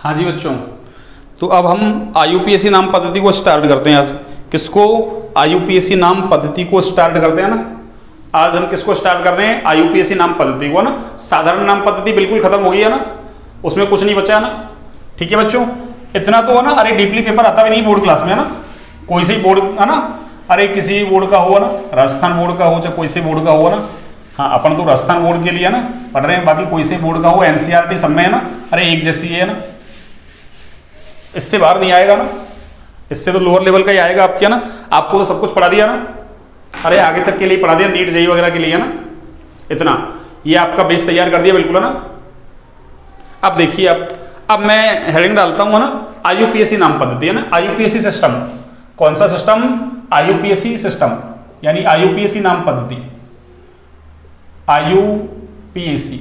हाँ जी बच्चों, तो अब हम IUPAC नाम पद्धति को स्टार्ट करते हैं। आज किसको? IUPAC नाम पद्धति को स्टार्ट करते हैं ना। आज हम किसको स्टार्ट कर रहे हैं? IUPAC नाम पद्धति को ना। साधारण नाम पद्धति बिल्कुल खत्म हो गई है ना, उसमें कुछ नहीं बचा है ना। ठीक है बच्चों, इतना तो है ना। अरे डीपली पेपर आता भी नहीं बोर्ड क्लास में है ना, कोई से बोर्ड है ना। अरे किसी बोर्ड का हो ना, राजस्थान बोर्ड का हो चाहे कोई से बोर्ड का हो ना। हाँ, अपन तो राजस्थान बोर्ड के लिए ना पढ़ रहे हैं, बाकी कोई से बोर्ड का हो, NCERT सब में है ना। अरे एक जैसी है ना, इससे बाहर नहीं आएगा ना, इससे तो लोअर लेवल का ही आएगा आपके ना। आपको तो सब कुछ पढ़ा दिया ना, अरे आगे तक के लिए पढ़ा दिया, नीट जेईई वगैरह के लिए ना। इतना ये आपका बेस तैयार कर दिया बिल्कुल है ना। अब देखिए, अब मैं हेडिंग डालता हूँ ना, IUPAC नाम पद्धति है ना। IUPAC सिस्टम, कौन सा सिस्टम? IUPAC सिस्टम यानी IUPAC नाम पद्धति। IUPAC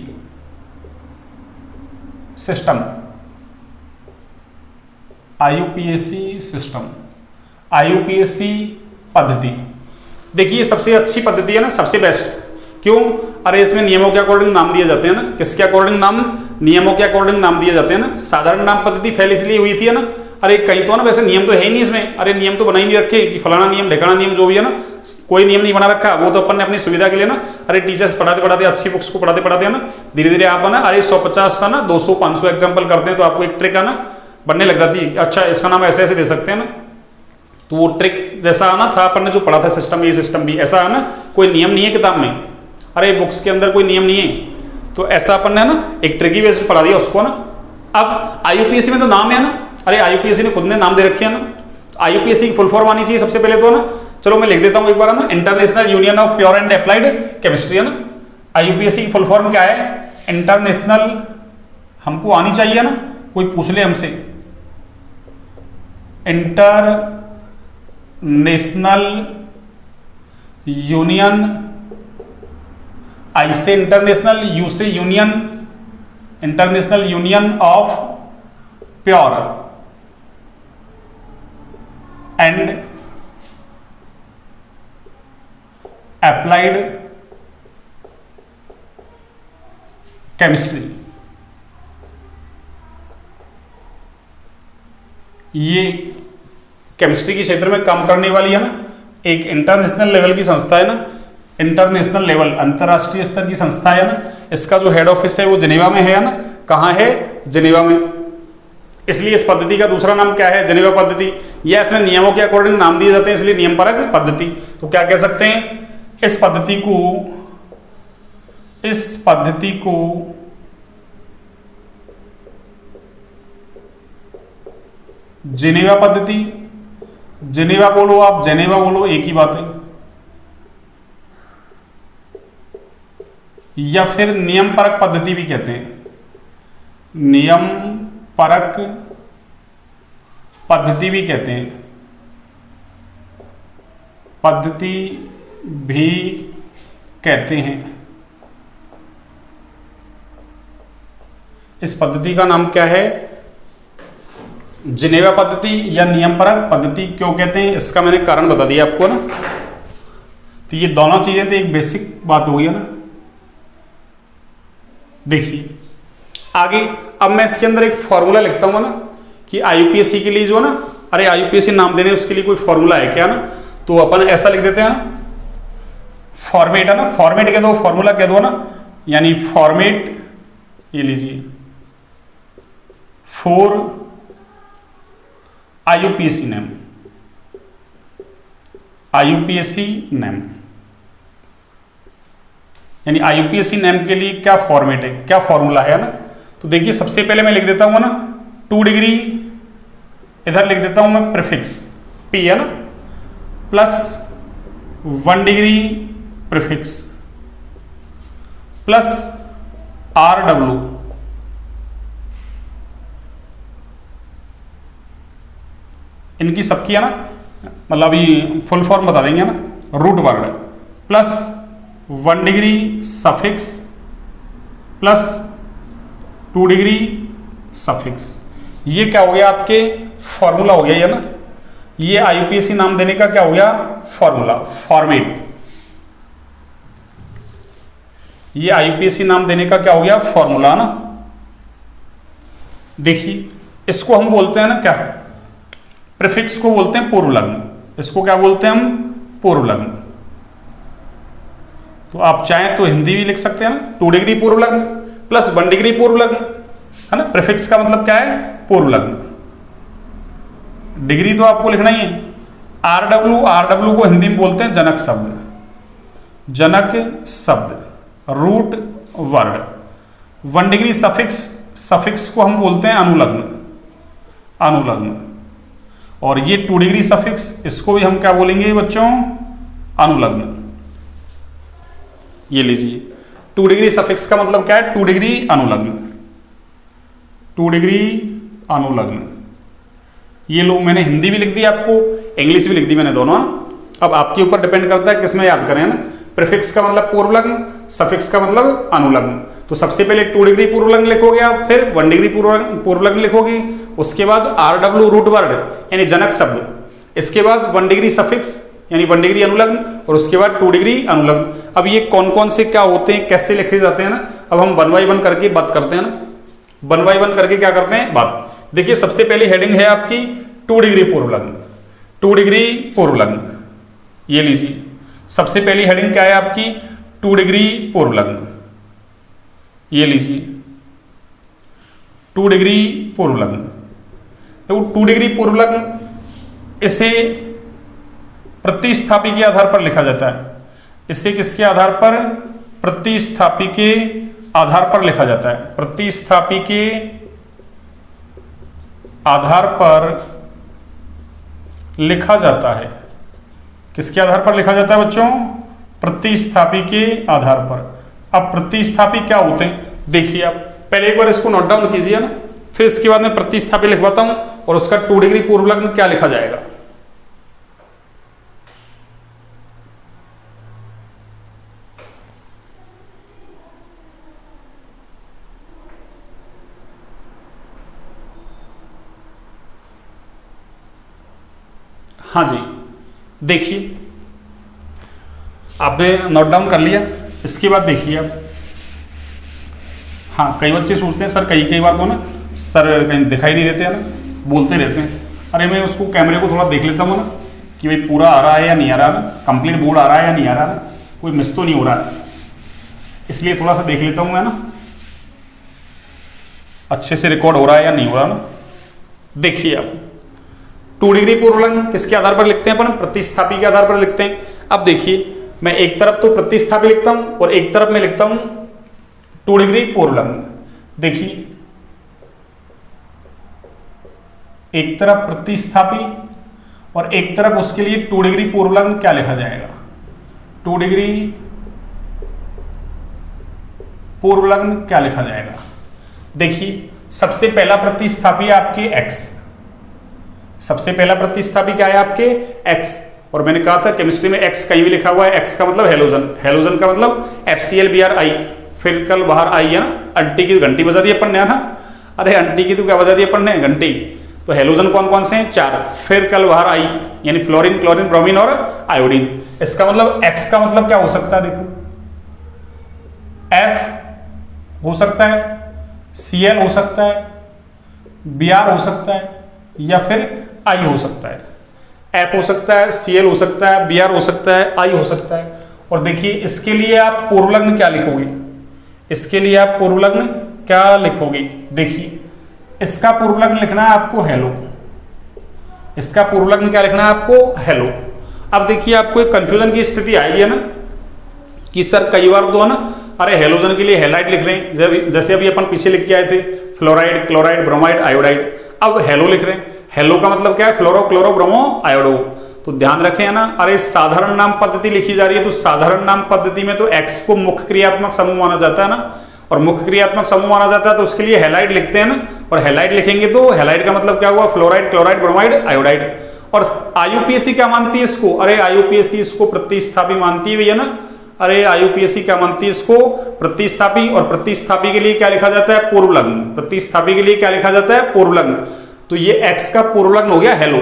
system, IUPAC system, IUPAC पद्धति। देखिए सबसे अच्छी पद्धति है ना, सबसे बेस्ट। क्यों? अरे इसमें नियमों के अकॉर्डिंग नाम दिए जाते हैं ना। किसके अकॉर्डिंग नाम? नियमों के अकॉर्डिंग नाम दिए जाते हैं ना। साधारण नाम पद्धति फेल इसलिए हुई थी है ना, अरे कहीं तो ना वैसे नियम तो है ही नहीं इसमें। अरे नियम तो बना ही नहीं रखे कि फलाना नियम ढेकाना नियम जो भी है ना, कोई नियम नहीं बना रखा। वो तो अपन ने अपनी सुविधा के लिए ना, अरे टीचर्स पढ़ाते पढ़ाते अच्छी बुक्स को पढ़ाते पढ़ाते है ना, धीरे धीरे आप ना अरे 150 है ना 200 500 एग्जाम्पल करते हैं तो आपको एक ट्रिक है ना बनने लग जाती है। अच्छा इसका नाम ऐसे ऐसे दे सकते हैं ना, तो वो ट्रिक जैसा आना था अपन ने जो पढ़ा था सिस्टम, ये सिस्टम भी ऐसा है ना। कोई नियम नहीं है किताब में, अरे बुक्स के अंदर कोई नियम नहीं है, तो ऐसा अपन ने ना एक ट्रिकी बेस्ड पढ़ा दिया उसको ना। अब IUPAC में तो नाम है ना, अरे IUPAC ने खुद ने नाम दे रखे हैं ना। तो IUPAC की फुल फॉर्म आनी चाहिए सबसे पहले तो ना। चलो मैं लिख देता हूं एक बार ना, international union of pure and applied chemistry है ना। IUPAC की फुल फॉर्म क्या है? इंटरनेशनल, हमको आनी चाहिए ना, कोई पूछ ले हमसे। इंटरनेशनल यूनियन, आई से इंटरनेशनल, यू से union, international union of pure and applied chemistry. ये केमिस्ट्री के क्षेत्र में काम करने वाली है ना, एक इंटरनेशनल लेवल की संस्था है ना। इंटरनेशनल लेवल, अंतरराष्ट्रीय स्तर की संस्था है ना। इसका जो हेड ऑफिस है वो जिनेवा में है ना। कहाँ है? जिनेवा में। इसलिए इस पद्धति का दूसरा नाम क्या है? जिनेवा पद्धति। यह इसमें नियमों के अकॉर्डिंग नाम दिए जाते हैं, इसलिए नियम परक पद्धति। तो क्या कह सकते हैं? इस पद्धति को जिनेवा पद्धति, जिनेवा बोलो आप, जेनेवा बोलो, एक ही बात है। या फिर नियम परक पद्धति भी कहते हैं, नियम परक पद्धति भी कहते हैं, पद्धति भी कहते हैं। इस पद्धति का नाम क्या है? जिनेवा पद्धति या नियम परक पद्धति। क्यों कहते हैं इसका मैंने कारण बता दिया आपको ना। तो ये दोनों चीजें तो एक बेसिक बात हो गई है ना। देखिए आगे, अब मैं इसके अंदर एक फॉर्मूला लिखता हूं ना कि IUPAC के लिए जो है ना, अरे IUPAC नाम देने उसके लिए कोई फॉर्मूला है क्या ना। तो अपन ऐसा लिख देते हैं ना, फॉर्मेट है ना, फॉर्मेट कह दो, फॉर्मूला कह दो ना, यानी फॉर्मेट ये लीजिए for IUPAC name, IUPAC name यानी IUPAC नेम के लिए क्या फॉर्मेट है, क्या फॉर्मूला है ना। तो देखिए सबसे पहले मैं लिख देता हूं ना 2 डिग्री, इधर लिख देता हूं मैं प्रीफिक्स P है ना, plus 1 degree prefix plus RW, इनकी सबकी है ना, मतलब अभी फुल फॉर्म बता देंगे ना, root word plus 1 degree suffix plus 2 degree suffix. ये क्या हो गया? आपके फॉर्मूला हो गया ये ना। ये IUPAC नाम देने का क्या हो गया? Formula, format. ये IUPAC नाम देने का क्या हो गया? फॉर्मूला ना। देखिए इसको हम बोलते हैं ना क्या, प्रीफिक्स को बोलते हैं पूर्व लग्न। इसको क्या बोलते हैं हम, पूर्व लग्न। तो आप चाहें तो हिंदी भी लिख सकते हैं ना, 2 डिग्री पूर्व लग्न प्लस 1 डिग्री पूर्व लग्न, है ना। प्रीफिक्स का मतलब क्या है, पूर्व लग्न। डिग्री तो आपको लिखना ही है। आरडब्ल्यू को हिंदी में बोलते हैं जनक शब्द, जनक शब्द, रूट वर्ड। 1 डिग्री सफिक्स को हम बोलते हैं अनुलग्न, अनुलग्न। और ये 2 डिग्री सफिक्स, इसको भी हम क्या बोलेंगे बच्चों, अनुलग्न। ये लीजिए 2 डिग्री सफिक्स का मतलब क्या है, 2 डिग्री अनुलग्न, 2 डिग्री अनुलग्न। ये लो मैंने हिंदी भी लिख दी आपको, इंग्लिश भी लिख दी मैंने दोनों। अब आपके ऊपर डिपेंड करता है किस में याद करें ना। प्रीफिक्स का मतलब पूर्व लग्न, सफिक्स का मतलब अनुलग्न। तो सबसे पहले 2 डिग्री पूर्व लग्न लिखोगे आप, फिर 1 डिग्री पूर्व लग्न लिखोगे, उसके बाद आरडब्ल्यू रूट वर्ड यानी जनक शब्द, इसके बाद 1 डिग्री सफिक्स यानी 1 डिग्री अनुलग्न, और उसके बाद 2 डिग्री अनुलग्न। अब ये कौन कौन से क्या होते हैं, कैसे लिखे जाते हैं ना, अब हम 1 बाय 1 करके बात करते हैं ना। 1 बाय 1 करके क्या करते हैं बात। देखिए सबसे पहली हेडिंग है आपकी 2 डिग्री पूर्व लग्न, 2 डिग्री पूर्व लग्न। ये लीजिए सबसे पहली हेडिंग क्या है आपकी, 2 डिग्री पूर्व लग्न। ये लीजिए 2 डिग्री पूर्व लग्न। तो 2 डिग्री पूर्व लग्न, इसे प्रतिस्थापी के आधार पर लिखा जाता है। इसे किसके आधार पर, प्रतिस्थापी के आधार पर लिखा जाता है। प्रतिस्थापी के आधार पर लिखा जाता है। किसके आधार पर लिखा जाता है बच्चों, प्रतिस्थापी के आधार पर। अब प्रतिस्थापी क्या होते हैं, देखिए आप पहले एक बार इसको नोट डाउन कीजिए ना, फिर इसके बाद मैं प्रतिस्थापी लिखवाता हूं और उसका 2 डिग्री पूर्व लग्न क्या लिखा जाएगा। हाँ जी, देखिए आपने नोट डाउन कर लिया। इसके बाद देखिए आप, हाँ कई बच्चे सोचते हैं सर कई बार तो ना सर कहीं दिखाई नहीं देते हैं ना, बोलते रहते हैं। अरे मैं उसको कैमरे को थोड़ा देख लेता हूँ ना कि भाई पूरा आ रहा है या नहीं आ रहा है ना, कंप्लीट बोर्ड आ रहा है या नहीं आ रहा है ना, कोई मिस तो नहीं हो रहा है, इसलिए थोड़ा सा देख लेता हूँ मैं ना अच्छे से रिकॉर्ड हो रहा है या नहीं हो रहा ना। देखिए आप 2 डिग्री पूर्व लग्न किसके आधार पर लिखते हैं अपन, प्रतिस्थापी के आधार पर लिखते हैं। अब देखिए मैं एक तरफ तो प्रतिस्थापी लिखता हूं और एक तरफ मैं लिखता हूं 2 डिग्री पूर्व लग्न। देखिए एक तरफ प्रतिस्थापी और एक तरफ उसके लिए 2 डिग्री पूर्व लग्न, क्या लिखा जाएगा, 2 डिग्री पूर्व लग्न क्या लिखा जाएगा। देखिए सबसे पहला प्रतिस्थापी आपके x, सबसे पहला प्रतिस्थापी क्या है आपके x। और मैंने कहा था केमिस्ट्री में x कहीं भी लिखा हुआ है, x का मतलब हेलोजन, हेलोजन का मतलब FCl Br, फिर कल बाहर आई है ना, आंटी की घंटी बजा दी अपन ने ना, अरे आंटी की तो क्या बजा दी अपन ने, घंटी। तो हेलोजन कौन कौन से हैं, 4, फिर कल बाहर आई यानी फ्लोरीन, क्लोरीन, ब्रोमीन और आयोडीन। इसका मतलब x का मतलब क्या हो सकता है, देखो F हो सकता है, Cl हो सकता है, Br हो सकता है, या फिर I हो सकता है। F हो सकता है, Cl हो सकता है, Br हो सकता है, I हो सकता है। और देखिए इसके लिए आप पूर्व लग्न क्या लिखोगे, इसके लिए आप पूर्व लग्न क्या लिखोगे। देखिए इसका पूर्व लग्न लिखना है आपको हेलो, इसका पूर्व लग्न क्या लिखना है आपको, हेलो। अब देखिए आपको एक कंफ्यूजन की स्थिति आएगी है ना कि सर कई बार तो है ना, अरे हेलोजन के लिए हेलाइड लिख रहे हैं, जैसे अभी अपन पीछे लिख के आए थे फ्लोराइड, क्लोराइड, ब्रोमाइड, आयोडाइड। अब हेलो लिख रहे हैं, हेलो का मतलब क्या है, फ्लोरो, क्लोरो, ब्रोमो, आयोडो। तो ध्यान रखें है ना, अरे साधारण नाम पद्धति लिखी जा रही है, तो साधारण नाम पद्धति में तो एक्स को मुख्य क्रियात्मक समूह माना जाता है ना, और मुख्य क्रियात्मक समूह माना जाता है तो उसके लिए हेलाइड लिखते हैं ना। और हेलाइड लिखेंगे तो हेलाइड का मतलब क्या हुआ, फ्लोराइड, क्लोराइड, ब्रोमाइड, आयोडाइड। और आईयूपीएससी क्या मानती है इसको, अरे आईयूपीएससी इसको प्रतिस्थापी मानती है भैया ना, अरे आईयूपीएससी क्या मानती है इसको, प्रतिस्थापी। और प्रतिस्थापी के लिए क्या लिखा जाता है, पूर्व लग्न। प्रतिस्थापी के लिए क्या लिखा जाता है, पूर्व लग्न। तो ये x का पूर्व लग्न हो गया हेलो।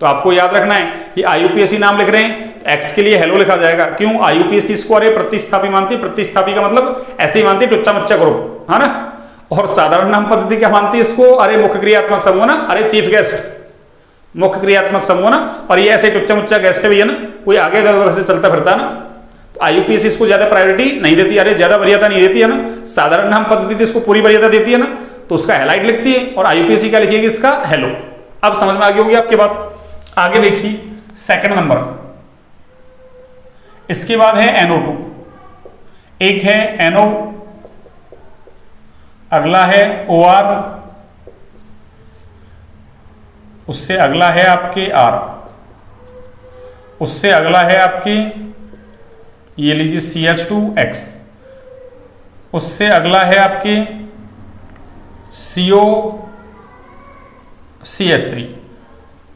तो आपको याद रखना है कि आईयूपीएससी नाम लिख रहे हैं, x के लिए हेलो लिखा जाएगा। क्यों, आईयूपीएससी इसको अरे प्रतिस्थापी मानती है, प्रतिस्थापी का मतलब ऐसे ही मानती है, टुच्चा मच्चा ग्रुप, है ना। और साधारण नाम पद्धति क्या मानती है इसको? अरे मुख्य क्रियात्मक समूह ना, अरे चीफ गेस्ट, मुख्य क्रियात्मक समूह ना, और ये ऐसे टुच्चा मुच्चा गेस्ट है भैया ना, कोई आगे इधर से चलता फिरता ना, तो आईयूपीएससी इसको ज्यादा प्रायोरिटी नहीं देती, अरे ज्यादा वरीयता नहीं देती है ना। साधारण नाम पद्धति तो इसको पूरी वरीयता देती है ना, तो उसका हेलाइट लिखती है, और आईयूपीएससी क्या लिखेगी इसका? हेलो। अब समझ में आ गई होगी आपकी बात। आगे देखिए सेकंड नंबर, इसके बाद है NO2, एक है NO, अगला है OR, उससे अगला है आपके R, उससे अगला है आपके ये लीजिए CH2X, उससे अगला है आपके COCH3,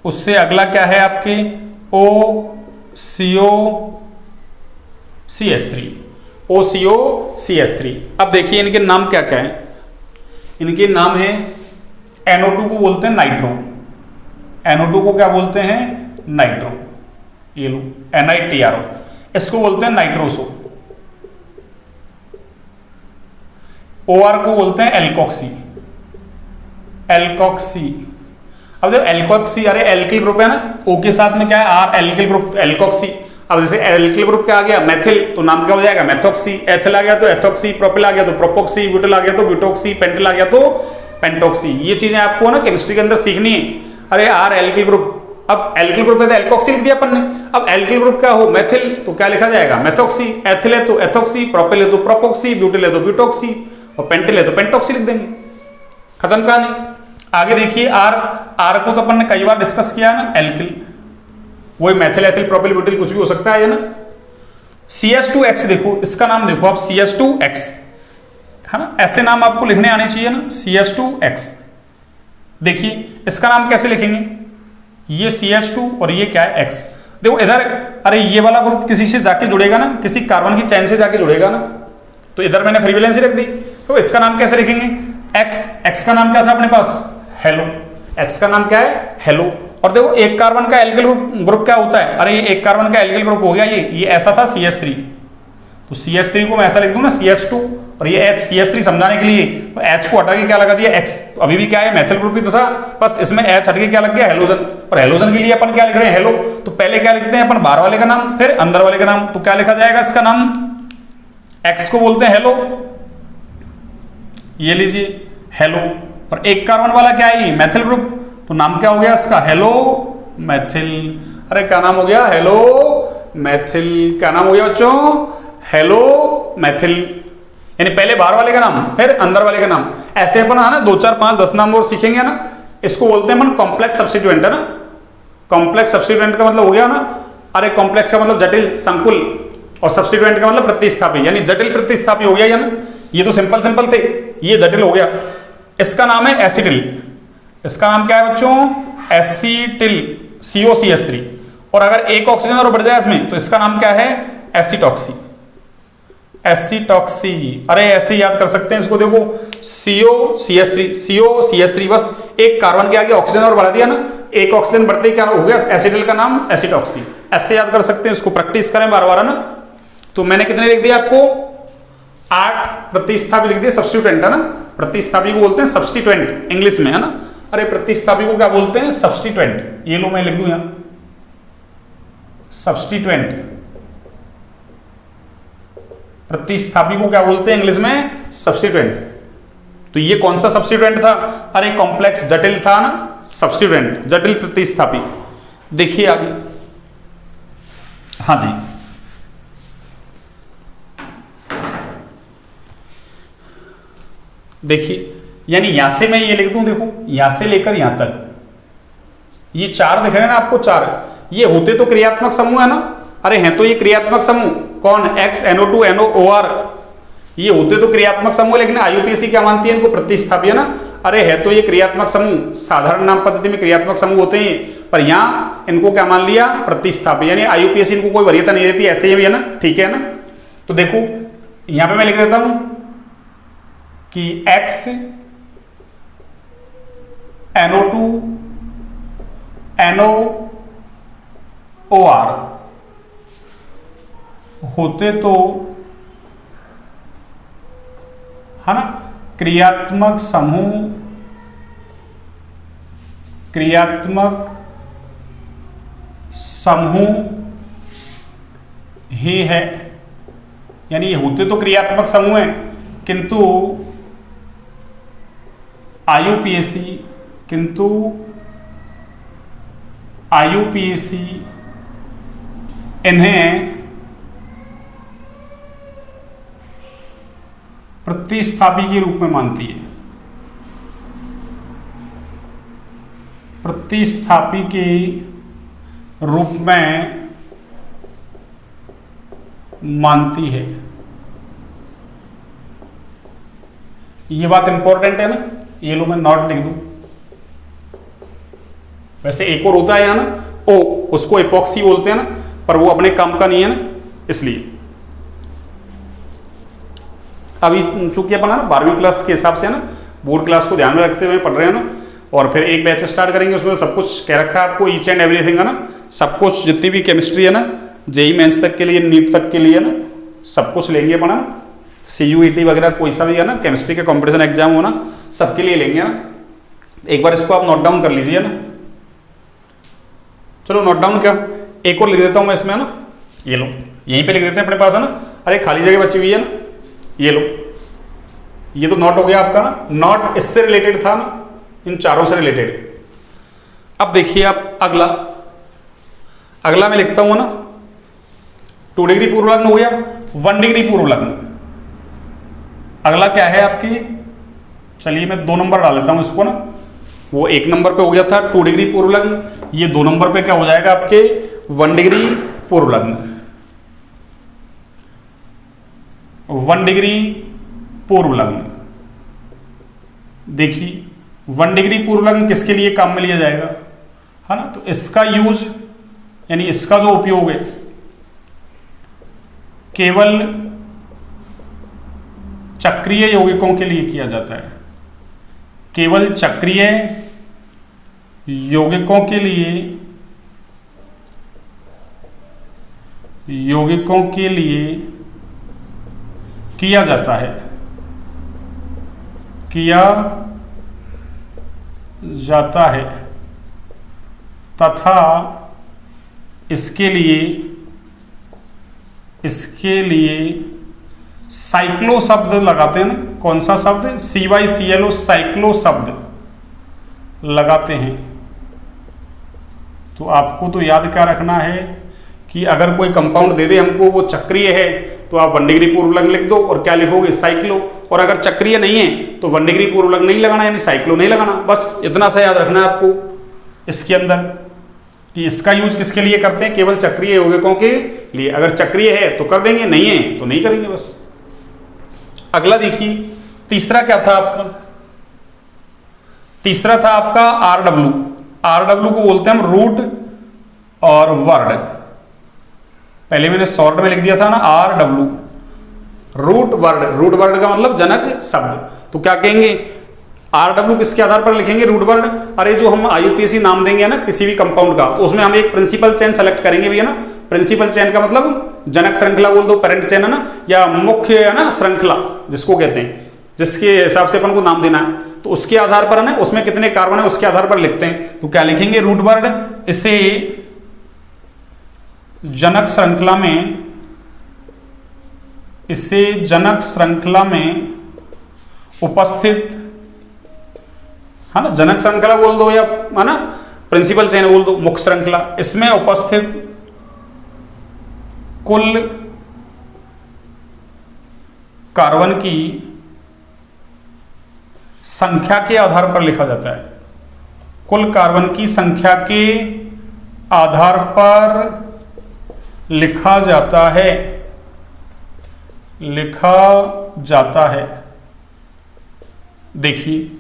उससे अगला क्या है आपके OCOCH3। अब देखिए इनके नाम क्या क्या है। इनके नाम है, NO2 को बोलते हैं नाइट्रो, NO2 को क्या बोलते हैं? नाइट्रो, ये लो NITRO, इसको बोलते हैं नाइट्रोसो। OR को बोलते हैं एल्कोक्सी, एल्कोक्सी। अब देखो एल्कोक्सी, अरे एल्किल ग्रुप है ना, O के साथ में क्या है? R, alkyl group, alkoxy. अब जैसे एल्किल ग्रुप क्या आ गया? मेथिल, तो नाम क्या हो जाएगा? मेथोक्सी। एथिल आ गया तो एथोक्सी, प्रोपिल आ गया तो प्रोपोक्सी, ब्यूटिल आ गया तो ब्यूटोक्सी, पेंटिल आ गया तो पेंटोक्सी। ये चीजें आपको ना केमिस्ट्री के अंदर सीखनी है। अरे R एल्किल ग्रुप, अब एल्किल ग्रुप है तो एल्कोक्सी लिख दिया अपन ने। अब एल्किल ग्रुप क्या हो? मेथिल, तो क्या लिखा जाएगा? मेथोक्सी। एथिल है तो एथोक्सी, प्रोपिल है तो प्रोपोक्सी, ब्यूटिल है तो ब्यूटोक्सी, और पेंटिल है तो पेंटोक्सी लिख देंगे, खत्म कहानी। आगे देखिए R को तो अपन ने कई बार डिस्कस किया है ना, एल्किल, वही मेथिल, एथिल, प्रोपिल, ब्यूटिल कुछ भी हो सकता है ना। CH2X देखो, इसका नाम देखो आप, CH2X है ना, ऐसे नाम आपको लिखने आने चाहिए ना, CH2X। देखिए इसका नाम कैसे लिखेंगे? ये CH2 और ये क्या है? X। देखो इधर, अरे ये वाला ग्रुप किसी से जाके जुड़ेगा ना, किसी कार्बन की चैन से जाके जुड़ेगा ना, तो इधर मैंने फ्री वैलेंसी रख दी, तो इसका नाम कैसे लिखेंगे? X का नाम क्या था अपने पास? हेलो। X का नाम क्या है? हेलो। और देखो एक कार्बन का एल्किल ग्रुप क्या होता है? अरे ये एक कार्बन का एल्किल ग्रुप हो गया, ये ऐसा था CH3, तो CH3 को मैं ऐसा लिख दूं ना CH2, और ये H CH3 समझाने के लिए, तो H को हटा के क्या लगा दिया? X। तो अभी भी क्या है? मेथिल ग्रुप ही तो था, बस इसमें H हट के क्या लग गया? हेलोजन। और हेलोजन के लिए अपन क्या लिख रहे हैं? हेलो। तो पहले क्या लिखते हैं अपन? बाहर वाले का नाम, फिर अंदर वाले का नाम, तो क्या लिखा जाएगा इसका नाम? X को बोलते हैं हेलो, ये लीजिए हेलो। और एक कार्बन वाला क्या है? ये मेथिल ग्रुप, तो नाम क्या हो गया इसका? Hello methyl. अरे क्या नाम हो गया? Hello methyl. क्या नाम हो गया बच्चों? Hello methyl. यानी पहले बाहर वाले का नाम, फिर अंदर वाले का नाम। ऐसे अपन है ना 2 4 5 10 नाम और सीखेंगे ना। इसको बोलते हैं अपन कॉम्प्लेक्स सब्स्टिट्यूएंट, है ना। कॉम्प्लेक्स सब्स्टिट्यूएंट का मतलब हो गया ना, अरे कॉम्प्लेक्स का मतलब जटिल, संकुल, और सब्स्टिट्यूएंट का मतलब प्रतिस्थापी, यानी जटिल प्रतिस्थापी हो गया ना। ये तो सिंपल थे, ये जटिल हो गया। इसका नाम है एसिटिल। इसका नाम क्या है बच्चों? Acetyl, COCH3। और अगर एक ऑक्सीजन और बढ़ जाए इसमें, तो इसका नाम क्या है? एसिटॉक्सी, एसिटॉक्सी। अरे ऐसे याद कर सकते हैं इसको, देखो COCH3, बस एक कार्बन के आगे ऑक्सीजन और बढ़ा दिया ना, एक ऑक्सीजन बढ़ते ही क्या हो गया? एसिटिल का नाम एसिटॉक्सी। ऐसे याद कर सकते हैं इसको, प्रैक्टिस करें बार बार, है ना। तो मैंने कितने लिख दिया आपको? 8 प्रतिस्थापी लिख दिए, सब्स्टिट्यूएंट, है ना। प्रतिस्थापी को बोलते हैं सब्स्टिट्यूएंट इंग्लिश में, है ना। अरे प्रतिस्थापी को क्या बोलते हैं? सब्स्टिट्यूएंट। ये लो मैं लिख दूं यहां, सब्स्टिट्यूएंट। प्रतिस्थापी को क्या बोलते हैं इंग्लिश में? सब्स्टिट्यूएंट। तो ये कौन सा सब्स्टिट्यूएंट था? अरे कॉम्प्लेक्स जटिल था ना, सब्स्टिट्यूएंट, जटिल प्रतिस्थापी। देखिए आगे, हाँ जी, देखिए, यानी यहां से मैं ये लिख दूं, देखो यहां से लेकर यहां तक ये 4 दिख रहे हैं ना आपको, 4 ये होते तो क्रियात्मक समूह है ना। अरे हैं तो ये क्रियात्मक समूह, कौन? X, NO2, NO, OR, ये होते तो क्रियात्मक समूह, लेकिन आईयूपीएससी क्या मानती है? इनको प्रतिस्थापी, है ना। अरे है तो ये क्रियात्मक समूह, साधारण नाम पद्धति में क्रियात्मक समूह होते हैं, पर यहाँ इनको क्या मान लिया? प्रतिस्थापी। यानी आईयूपीएससी इनको कोई वरीयता नहीं देती, ऐसे ही है ना, ठीक है ना। तो देखो यहां पे मैं लिख देता हूं कि X, NO2, NO, OR होते तो, है ना, क्रियात्मक समूह ही है, यानी ये होते तो क्रियात्मक समूह है, किंतु आईयूपीएसी इन्हें प्रतिस्थापी के रूप में मानती है, प्रतिस्थापी के रूप में मानती है। ये बात इंपॉर्टेंट है ना, ये लो मैं नॉट लिख दूं। वैसे एक और होता है यहाँ ना ओ, उसको एपॉक्सी बोलते हैं ना, पर वो अपने काम का नहीं है ना, इसलिए। अभी चूंकि अपन है ना 12वीं क्लास के हिसाब से है ना, बोर्ड क्लास को ध्यान में रखते हुए पढ़ रहे हैं ना, और फिर एक बैच स्टार्ट करेंगे, उसमें सब कुछ कह रखा है आपको, ईच एंड एवरीथिंग है ना, सब कुछ जितनी भी केमिस्ट्री है ना, जेई मेंस तक के लिए, नीट तक के लिए ना, सब कुछ लेंगे अपन ना, CUET वगैरह कोई सा भी है ना, केमिस्ट्री का कंपटीशन एग्जाम हो ना, सबके लिए लेंगे ना। एक बार इसको आप नोट डाउन कर लीजिए ना। चलो नोट डाउन क्या, एक और लिख देता हूं मैं इसमें ना, ये लो यहीं पे लिख देते हैं अपने पास है ना, अरे खाली जगह बची हुई है ना, ये लो, ये तो नोट हो गया आपका ना, नोट इससे रिलेटेड था ना, इन चारों से रिलेटेड। अब देखिए आप अगला मैं लिखता हूं ना, 2 डिग्री पूर्व लग्न हो गया, 1 डिग्री पूर्व लग्न। अगला क्या है आपकी, चलिए मैं 2 नंबर डाल देता हूं इसको ना, वो 1 नंबर पे हो गया था 2 डिग्री पूर्व लग्न, ये 2 नंबर पे क्या हो जाएगा आपके 1 डिग्री पूर्व लग्न। 1 डिग्री पूर्व लग्न, देखिए 1 डिग्री पूर्व लग्न किसके लिए काम में लिया जाएगा, है ना, तो इसका यूज यानी इसका जो उपयोग है केवल चक्रीय यौगिकों के लिए किया जाता है, केवल चक्रीय यौगिकों के लिए किया जाता है, तथा इसके लिए साइक्लो शब्द लगाते हैं ना, कौन सा शब्द, CYCLO, साइक्लो शब्द लगाते हैं। तो आपको तो याद क्या रखना है कि अगर कोई कंपाउंड दे दे हमको, वो चक्रीय है, तो आप 1 डिग्री पूर्व लग्न लिख दो, और क्या लिखोगे, साइक्लो। और अगर चक्रीय नहीं है तो 1 डिग्री पूर्व लग्न नहीं लगाना, यानी साइक्लो नहीं लगाना। बस इतना सा याद रखना है आपको इसके अंदर, कि इसका यूज किसके लिए करते हैं, केवल चक्रीय यौगिकों के लिए। अगर चक्रीय है तो कर देंगे, नहीं है तो नहीं करेंगे बस। अगला देखिए, तीसरा क्या था आपका, तीसरा था आपका RW। RW को बोलते हैं हम रूट और वर्ड, पहले मैंने शॉर्ट में लिख दिया था ना RW, root word. Root word का मतलब जनक शब्द। तो क्या कहेंगे, RW किसके आधार पर लिखेंगे, रूट वर्ड। अरे जो हम IUPAC नाम देंगे ना किसी भी कंपाउंड का, तो उसमें हम एक प्रिंसिपल चेन सेलेक्ट करेंगे भी है ना। प्रिंसिपल चेन का मतलब जनक श्रृंखला बोल दो, पेरेंट चेन है ना, या मुख्य है ना श्रृंखला जिसको कहते हैं, जिसके हिसाब से अपन को नाम देना है, तो उसके आधार पर है ना, उसमें कितने कार्बन है उसके आधार पर लिखते हैं। तो क्या लिखेंगे, रूट वर्ड। इसे जनक श्रृंखला में उपस्थित है ना, जनक श्रृंखला बोल दो या है ना प्रिंसिपल चेन बोल दो, मुख्य श्रृंखला, इसमें उपस्थित कुल कार्बन की संख्या के आधार पर लिखा जाता है। कुल कार्बन की संख्या के आधार पर लिखा जाता है। देखिए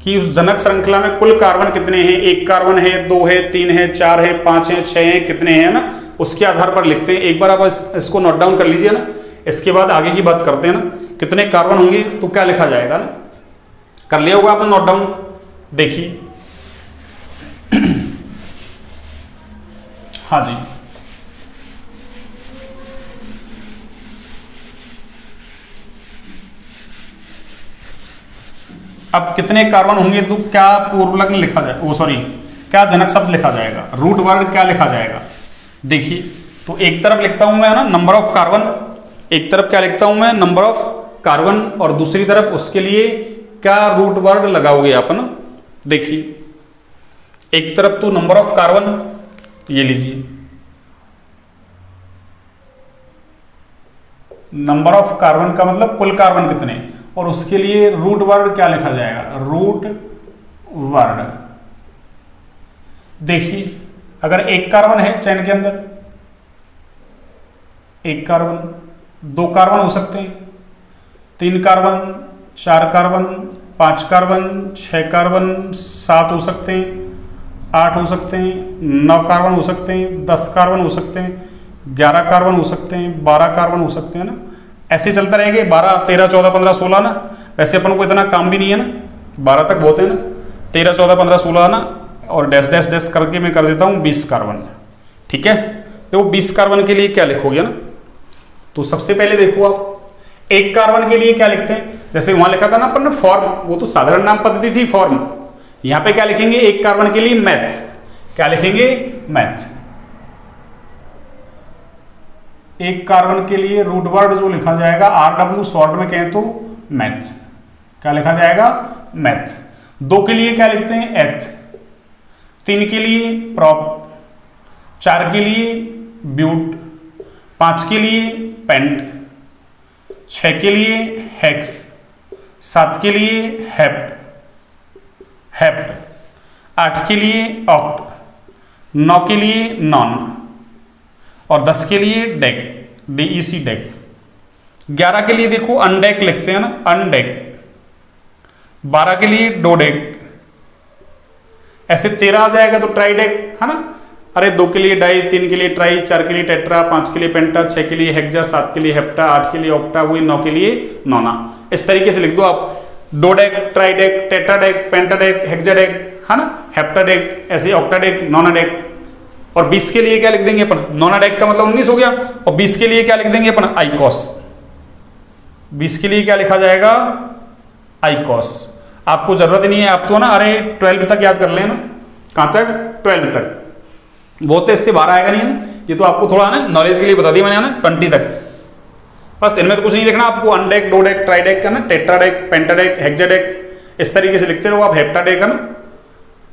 कि उस जनक श्रृंखला में कुल कार्बन कितने हैं, 1 कार्बन है, 2 है, 3 है, 4 है, 5 है, 6 है, कितने हैं ना, उसके आधार पर लिखते हैं। एक बार आप इसको नोट डाउन कर लीजिए ना, इसके बाद आगे की बात करते हैं ना, कितने कार्बन होंगे तो क्या लिखा जाएगा ना, कर लिया होगा आपने नोट डाउन। देखिए हाँ जी, अब कितने कार्बन होंगे तो क्या पूर्वलग्न लिखा जाए, ओ सॉरी क्या जनक शब्द लिखा जाएगा, रूट वर्ड क्या लिखा जाएगा। देखिए तो एक तरफ लिखता हूं मैं ना नंबर ऑफ कार्बन, एक तरफ क्या लिखता हूं मैं नंबर ऑफ कार्बन, और दूसरी तरफ उसके लिए क्या रूट वर्ड लगाओगे आप ना। देखिए एक तरफ तो नंबर ऑफ कार्बन, ये लीजिए नंबर ऑफ कार्बन का मतलब कुल कार्बन कितने, और उसके लिए रूट वर्ड क्या लिखा जाएगा, रूट वर्ड। देखिए अगर एक कार्बन है चैन के अंदर, एक कार्बन, दो कार्बन हो सकते हैं, तीन कार्बन, चार कार्बन, पांच कार्बन, छह कार्बन, सात हो सकते हैं, आठ हो सकते हैं, 9 कार्बन हो सकते हैं, 10 कार्बन हो सकते हैं, 11 कार्बन हो सकते हैं, 12 कार्बन हो सकते हैं ना। ऐसे चलता रहेगा 12, 13, 14, 15, 16 ना। वैसे अपन को इतना काम भी नहीं है ना, 12 तक बहुत है ना, 13, 14, 15, 16 ना, और डैश डैश डैश करके मैं कर देता हूँ 20 कार्बन। ठीक है, तो 20 कार्बन के लिए क्या लिखोगे ना, तो सबसे पहले देखो आप एक कार्बन के लिए क्या लिखते हैं, जैसे वहां लिखा था ना अपन ने फॉर्म, वो तो साधारण नाम पद्धति थी फॉर्म। यहां पे क्या लिखेंगे एक कार्बन के लिए मैथ, क्या लिखेंगे मैथ। एक कार्बन के लिए रूट वर्ड जो लिखा जाएगा RW, शॉर्ट में कहें तो मैथ, क्या लिखा जाएगा मैथ। दो के लिए क्या लिखते हैं एथ, तीन के लिए प्रॉप, चार के लिए ब्यूट, पांच के लिए पेंट, छह के लिए हेक्स, सात के लिए हेप्ट, आठ के लिए ऑक्ट, 9 के लिए नॉन, और 10 के लिए डेक, DEC डेक। 11 के लिए देखो अनडेक लिखते हैं ना, अनडेक। 12 के लिए डोडेक, ऐसे 13 आ जाएगा तो ट्राइडेक है ना। अरे 2 के लिए डाई, 3 के लिए ट्राई, 4 के लिए टेट्रा, 5 के लिए पेंटा, 6 के लिए हेक्सा, 7 के लिए हेप्टा, 8 के लिए ऑक्टा, वही 9 के लिए नोना। इस तरीके से लिख दो आप, डोडेक, ट्राइडेक, टेट्राडेक, पेंटाडेक, हेक्साडेक है ना, हेप्टाडेक, ऐसे ऑक्टाडेक, नोनाडेक। और 20 के लिए क्या लिख देंगे अपन, नोनाडेक का मतलब 19 हो गया, और 20 के लिए क्या लिख देंगे अपन आइकोस। 20 के लिए क्या लिखा जाएगा आइकोस। आपको जरूरत नहीं है, आप तो ना अरे 12 तक याद कर लेना। कहां तक, 12 तक, बहुत इससे बाहर आएगा नहीं है, ये तो आपको थोड़ा ना नॉलेज के लिए बता दिया मैंने ना 20 तक। बस इनमें तो कुछ नहीं लिखना आपको, अनडेक, डोडेक, ट्राइडेक का ना, टेट्राडेक, पेंटाडेक, हेक्साडेक, इस तरीके से लिखते रहो आप। हेप्टाडेक है ना,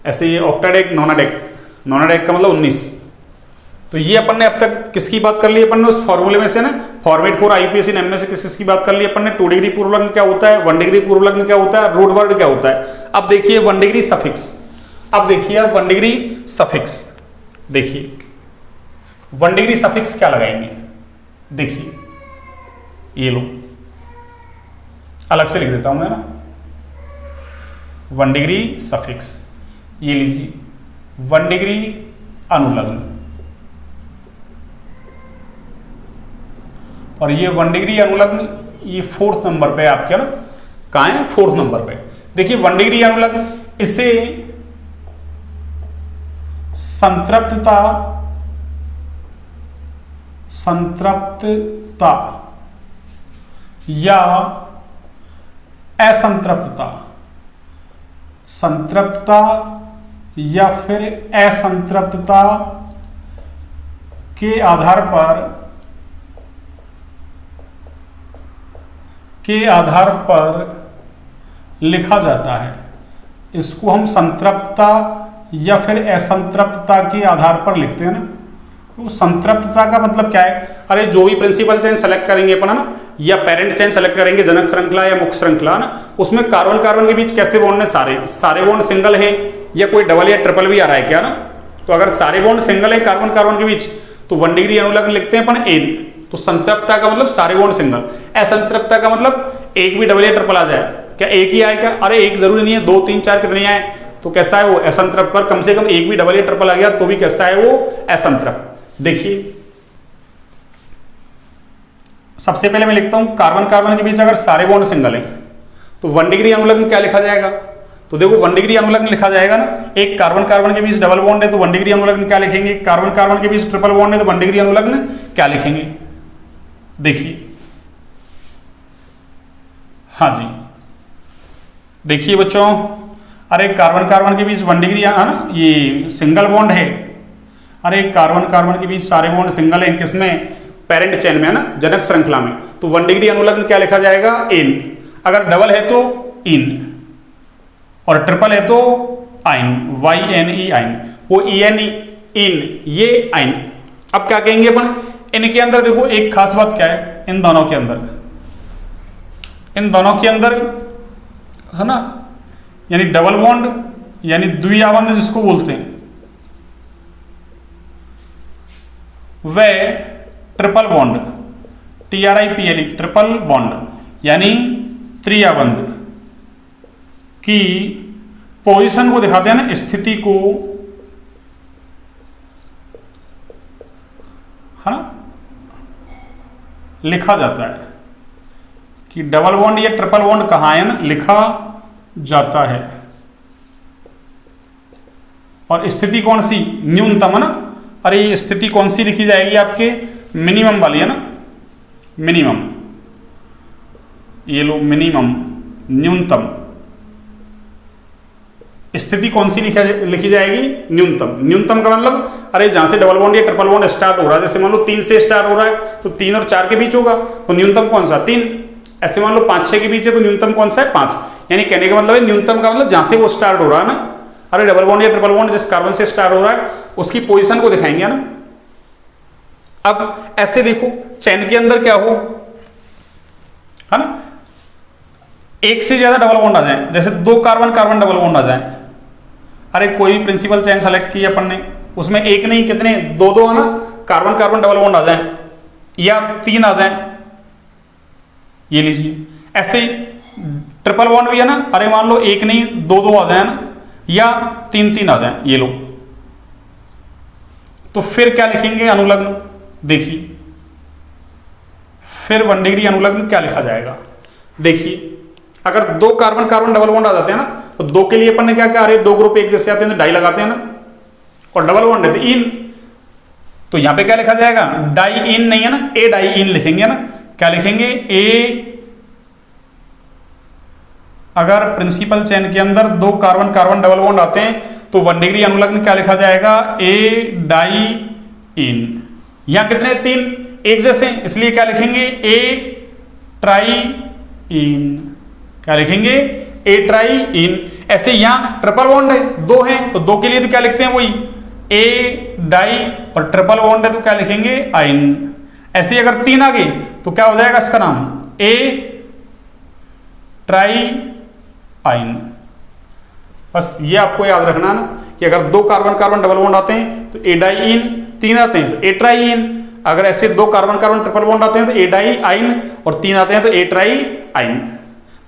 ऐसे ये ऑक्टाडेक, नोनाडेक, नोनाडेक का मतलब 19। तो ये अपन ने अब तक किसकी बात कर ली अपन ने, उस फॉर्मूले में से ना, फॉर्मेट फॉर IUPAC नाम में से किसकी बात कर ली अपन ने। 2 डिग्री पूर्वलग्न क्या होता है, 1 डिग्री पूर्वलग्न क्या होता है, रूट वर्ड क्या होता है। अब देखिए 1 डिग्री सफिक्स, अब देखिए आप 1 डिग्री सफिक्स, देखिए 1 डिग्री सफिक्स क्या लगाएंगे। देखिए ये लो, अलग से लिख देता हूं मैं ना, 1 डिग्री सफिक्स, ये लीजिए 1 डिग्री अनुलग्न, और ये 1 डिग्री अनुलग्न ये 4th नंबर पे आपके ना, कहां है 4th नंबर पे। देखिए 1 डिग्री अनुलग्न, इसे संतृप्तता, संतृप्तता या असंतृप्तता, संतृप्तता या फिर असंतृप्तता के आधार पर लिखा जाता है। इसको हम संतृप्तता या फिर असंतृप्तता के आधार पर लिखते हैं ना। तो संतृप्तता का मतलब क्या है, अरे जो भी प्रिंसिपल चेन सेलेक्ट करेंगे अपन ना, या पेरेंट चेन सेलेक्ट करेंगे, जनक श्रृंखला या मुख्य श्रृंखला ना, उसमें कार्बन कार्बन के बीच कैसे बॉन्ड है, सारे बॉन्ड सिंगल है या कोई डबल या ट्रिपल भी आ रहा है क्या ना। तो अगर सारे बॉन्ड सिंगल है कार्बन कार्बन के बीच तो 1 डिग्री अनुलग्न लिखते हैं अपन एन। तो संतृप्तता का मतलब सारे बॉन्ड सिंगल, असंतृप्तता का मतलब एक भी डबल या ट्रिपल आ जाए। क्या एक ही आए क्या, अरे एक जरूरी नहीं है, 2 3 4 कितने आए तो कैसा है वो असंतृप्त, पर कम से कम एक भी डबल या ट्रिपल आ गया तो भी कैसा है वो असंतृप्त। देखिए सबसे पहले मैं लिखता हूं कार्बन कार्बन के बीच अगर सारे बॉन्ड सिंगल है तो 1 डिग्री अनुलग्न क्या लिखा जाएगा। तो देखो 1 डिग्री अनुलग्न लिखा जाएगा ना, एक कार्बन कार्बन के बीच डबल बॉन्ड है तो 1 डिग्री अनुलग्न क्या लिखेंगे, कार्बन कार्बन के बीच ट्रिपल बॉन्ड है तो 1 डिग्री अनुलग्न क्या लिखेंगे। देखिए हाँ जी, देखिए बच्चों, अरे कार्बन कार्बन के बीच 1 डिग्री है ना, ये सिंगल बॉन्ड है। अरे कार्बन कार्बन के बीच सारे बॉन्ड सिंगल है, किसमें? पेरेंट चेन में है ना, जनक श्रृंखला में। तो 1 डिग्री अनुलग्न क्या लिखा जाएगा? इन। अगर डबल है तो इन, और ट्रिपल है तो आइन, YNE आइन। वो ENE इन, ये आइन। अब क्या कहेंगे अपन इनके अंदर? देखो एक खास बात क्या है इन दोनों के अंदर, इन दोनों के अंदर है ना, यानी डबल बॉन्ड यानी द्विआबंध जिसको बोलते हैं, वह triple bond, TRIPLE triple bond यानी त्रिआबंध की पोजीशन को दिखाते हैं ना, स्थिति को, है ना, लिखा जाता है कि डबल बॉन्ड या ट्रिपल बॉन्ड कहाँ है ना, लिखा जाता है। और स्थिति कौन सी? न्यूनतम, है ना। अरे ये स्थिति कौन सी लिखी जाएगी आपके? मिनिमम वाली, है ना, मिनिमम। ये लो मिनिमम, न्यूनतम। स्थिति कौन सी लिखी जाएगी? न्यूनतम। न्यूनतम का मतलब अरे जहां से डबल बॉन्ड या ट्रिपल बॉन्ड स्टार्ट हो रहा है, जैसे मान लो 3 से स्टार्ट हो रहा है तो 3 और 4 के बीच होगा, तो न्यूनतम कौन सा? 3। ऐसे मान लो 5-6 के बीच है तो न्यूनतम कौन सा है? 5। यानी कहने का मतलब है न्यूनतम का मतलब जहां से वो स्टार्ट हो रहा है ना। अरे डबल बॉन्ड या ट्रिपल बॉन्ड जिस कार्बन से स्टार्ट हो रहा है उसकी पोजीशन को दिखाएंगे ना। अब ऐसे देखो चेन के अंदर क्या हो, है ना, एक से ज्यादा डबल बॉन्ड आ जाए, जैसे 2 कार्बन कार्बन डबल बॉन्ड आ जाए। अरे कोई भी प्रिंसिपल चेन सेलेक्ट की अपन ने, उसमें एक नहीं कितने 2-2 है ना, कार्बन कार्बन डबल बॉन्ड आ जाए या 3 आ जाए, ये लीजिए। ऐसे ही ट्रिपल बॉन्ड भी है ना, अरे मान लो एक नहीं 2-2 आ जाए ना, या 3-3 आ जाए, ये लो। तो फिर क्या लिखेंगे? अनुलग्न। देखिए फिर 1 डिग्री अनुलग्न क्या लिखा जाएगा? देखिए अगर 2 कार्बन कार्बन डबल बॉन्ड आ जाते हैं ना, तो 2 के लिए अपन ने क्या किया? अरे 2 ग्रुप एक जैसे आते हैं तो डाई लगाते हैं ना, और डबल बॉन्ड है तो इन। तो यहां पे क्या लिखा जाएगा? डाई इन नहीं है ना, ए डाई इन लिखेंगे ना। क्या लिखेंगे? ए। अगर प्रिंसिपल चेन के अंदर 2 कार्बन कार्बन डबल बॉन्ड आते हैं तो 1 डिग्री अनुलग्न क्या लिखा जाएगा? ए डाई इन। यहां कितने? 3 एक जैसे, इसलिए क्या लिखेंगे? ए ट्राई इन। क्या लिखेंगे? ए ट्राई इन। ऐसे यहां ट्रिपल बॉन्ड है, 2 हैं तो 2 के लिए तो क्या लिखते हैं? वही ए डाई, और ट्रिपल बॉन्ड है तो क्या लिखेंगे? आइन। ऐसे अगर 3 आ गए तो क्या हो जाएगा इसका नाम? ए ट्राई आइन। बस ये आपको याद रखना ना कि अगर 2 कार्बन कार्बन डबल बॉन्ड आते हैं तो ए डाई इन, 3 आते हैं तो ए ट्राई इन। अगर ऐसे 2 कार्बन कार्बन ट्रिपल बॉन्ड आते हैं तो ए डाई आइन, और 3 आते हैं तो ए ट्राई आइन।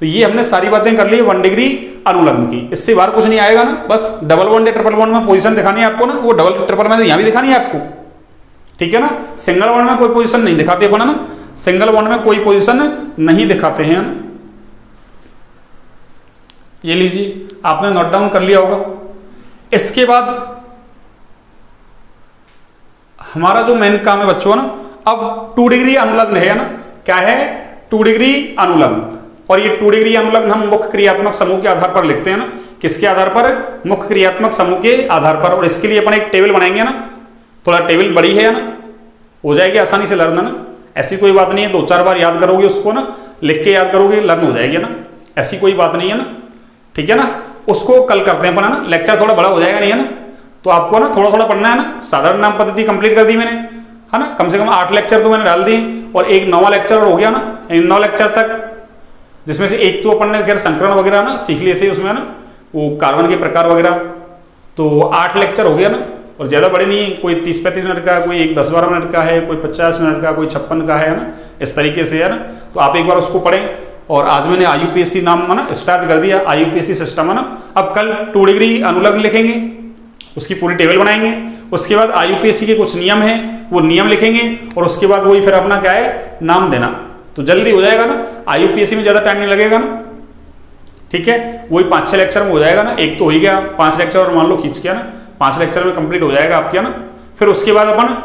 तो ये हमने सारी बातें कर ली 1 डिग्री अनुलग्न की। इससे बाहर कुछ नहीं आएगा ना, बस डबल बॉन्ड या ट्रिपल बॉन्ड में पोजीशन दिखानी है आपको ना, वो डबल ट्रिपल में तो यहां भी दिखानी है आपको, ठीक है ना। सिंगल बॉन्ड में कोई पोजीशन नहीं दिखाते अपन, है ना, सिंगल बॉन्ड में कोई पोजीशन नहीं दिखाते हैं ना। ये लीजिए आपने नोट डाउन कर लिया होगा। इसके बाद हमारा जो मेन काम है बच्चों ना, अब 2 डिग्री अनुलग्न है ना। क्या है? 2 डिग्री अनुलग्न। और ये 2 डिग्री अनुलग्न हम मुख्य क्रियात्मक समूह के आधार पर लिखते हैं ना। किसके आधार पर? मुख्य क्रियात्मक समूह के आधार पर। और इसके लिए अपन एक टेबल बनाएंगे ना, थोड़ा टेबल बड़ी है ना, हो जाएगी आसानी से लर्न ना। ऐसी कोई बात नहीं है, 2-4 बार याद करोगे उसको ना, लिख के याद करोगे, लर्न हो जाएगी ना, ऐसी कोई बात नहीं है ना, ठीक है ना। उसको कल करते हैं अपन, है ना, लेक्चर थोड़ा बड़ा हो जाएगा नहीं है ना, तो आपको ना थोड़ा थोड़ा पढ़ना है ना। साधारण नाम पद्धति कंप्लीट कर दी मैंने, है ना, कम से कम 8 लेक्चर तो मैंने डाल दिए, और एक 9वां लेक्चर हो गया ना, 9 लेक्चर तक, जिसमें से एक तो अपन ने खैर संकरण वगैरह ना सीख लिए थे उसमें ना, वो कार्बन के प्रकार वगैरह, तो 8 लेक्चर हो गया ना। और ज़्यादा बड़े नहीं, कोई 30-35 मिनट का, कोई एक 10-12 मिनट का है, कोई 50 मिनट का, कोई 56 का है ना, इस तरीके से है ना। तो आप एक बार उसको पढ़ें। और आज मैंने IUPAC नाम है ना स्टार्ट कर दिया, IUPAC सिस्टम है ना। अब कल 2 डिग्री अनुलग्न लिखेंगे, उसकी पूरी टेबल बनाएंगे। उसके बाद IUPAC के कुछ नियम हैं, वो नियम लिखेंगे, और उसके बाद वही फिर अपना क्या है, नाम देना। तो जल्दी हो जाएगा ना, IUPAC में ज़्यादा टाइम नहीं लगेगा ना, ठीक है। वही 5-6 लेक्चर में हो जाएगा ना, एक तो हो ही गया, 5 लेक्चर और मान लो खींच के ना, 5 लेक्चर में कंप्लीट हो जाएगा आपके ना। फिर उसके बाद अपन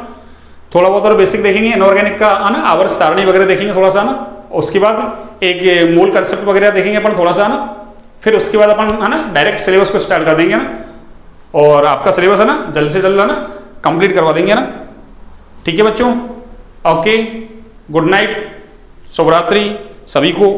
थोड़ा बहुत और बेसिक देखेंगे, इनऑर्गेनिक का है ना, आवर्त सारणी वगैरह देखेंगे थोड़ा सा ना। उसके बाद एक मूल कंसेप्ट वगैरह देखेंगे अपन थोड़ा सा ना। फिर उसके बाद अपन है ना डायरेक्ट सिलेबस को स्टार्ट कर देंगे ना, और आपका सिलेबस है ना जल्द से जल्द है ना कंप्लीट करवा देंगे ना। ठीक है बच्चों, ओके, गुड नाइट, शुभ रात्रि सभी को।